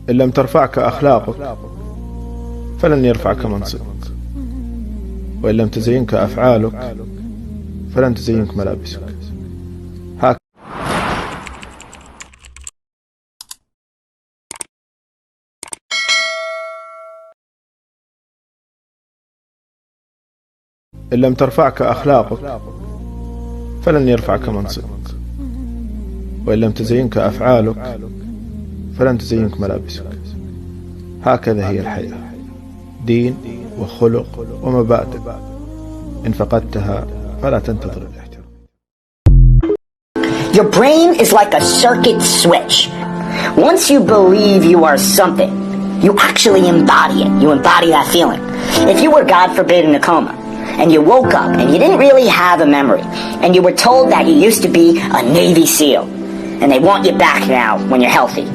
إن لم ترفعك أخلاقك فلن يرفعك منصبك، وإن لم تزينك أفعالك فلن تزينك ملابسك. إن لم ترفعك أخلاقك فلن يرفعك منصبك، وإن لم تزينك أفعالك فلن تزينك ملابسك. هكذا هي الحياة، دين وخلق ومبادئ، إن فقدتها فلا تنتظر الاحترام. Your brain is like a circuit switch. Once you believe you are something, you actually embody it. You embody that feeling. If you were, God forbid, in a coma, and you woke up and you didn't really have a memory, and you were told that you used to be a Navy SEAL, and they want you back now when you're healthy,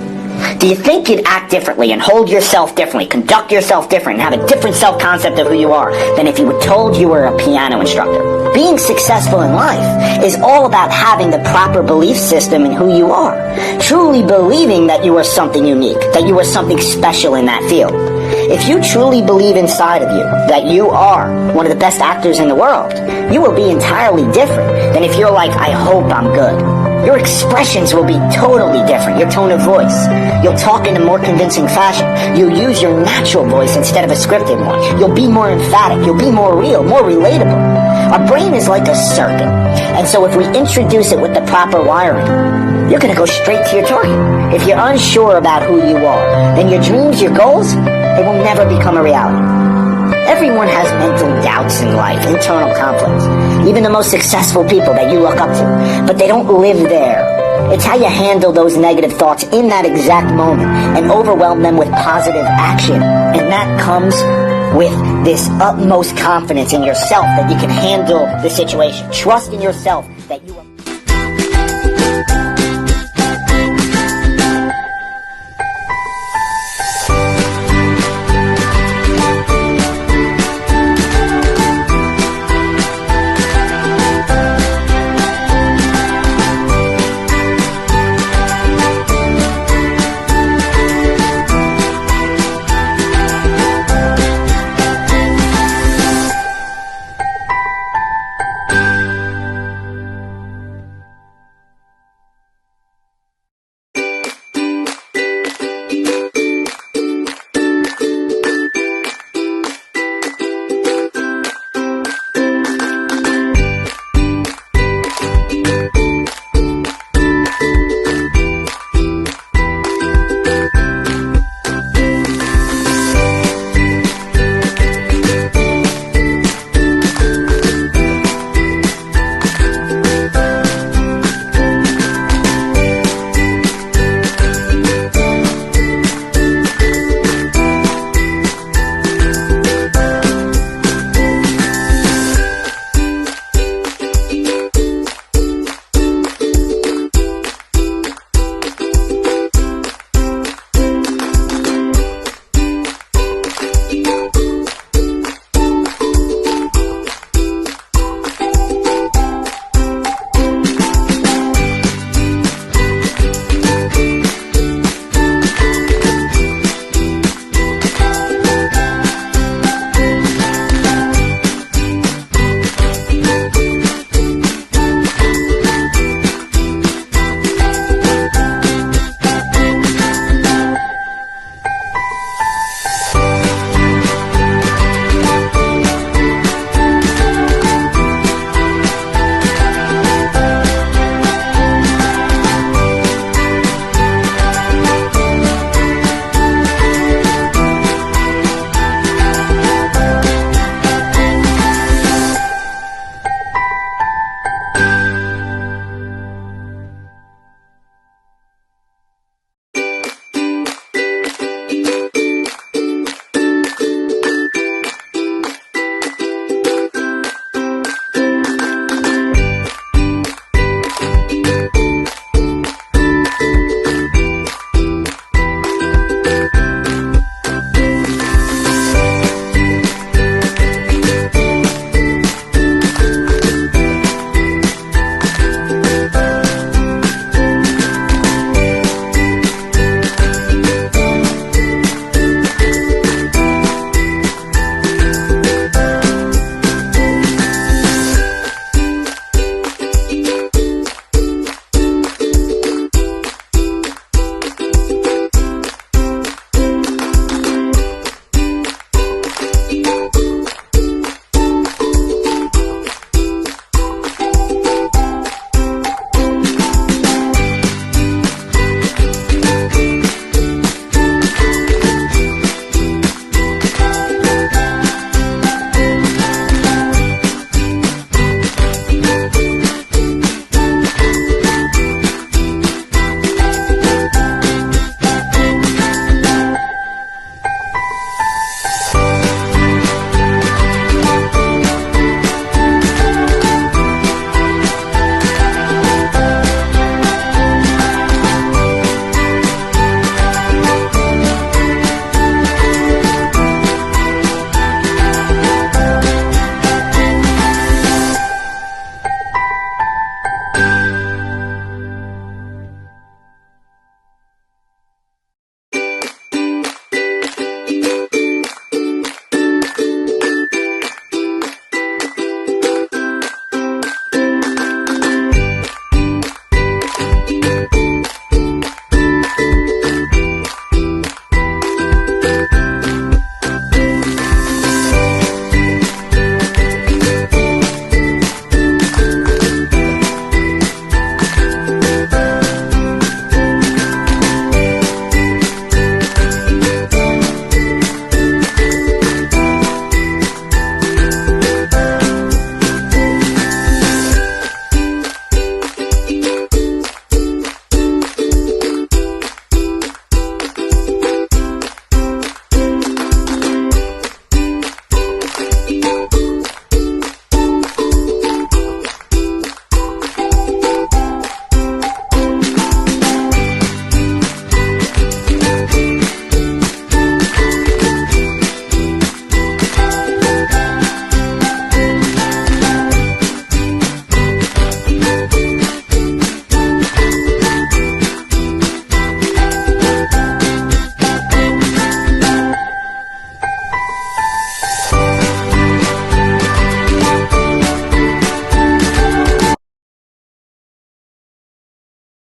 do you think you'd act differently and hold yourself differently, conduct yourself different, and have a different self-concept of who you are than if you were told you were a piano instructor? Being successful in life is all about having the proper belief system in who you are, truly believing that you are something unique, that you are something special in that field. If you truly believe inside of you that you are one of the best actors in the world, you will be entirely different than if you're like, I hope I'm good. Your expressions will be totally different, your tone of voice. You'll talk in a more convincing fashion. You'll use your natural voice instead of a scripted one. You'll be more emphatic, you'll be more real, more relatable. Our brain is like a circuit, and so if we introduce it with the proper wiring, you're going to go straight to your target. If you're unsure about who you are, then your dreams, your goals, they will never become a reality. Everyone has mental doubts in life, internal conflicts. Even the most successful people that you look up to, but they don't live there. It's how you handle those negative thoughts in that exact moment and overwhelm them with positive action. And that comes with this utmost confidence in yourself that you can handle the situation. Trust in yourself.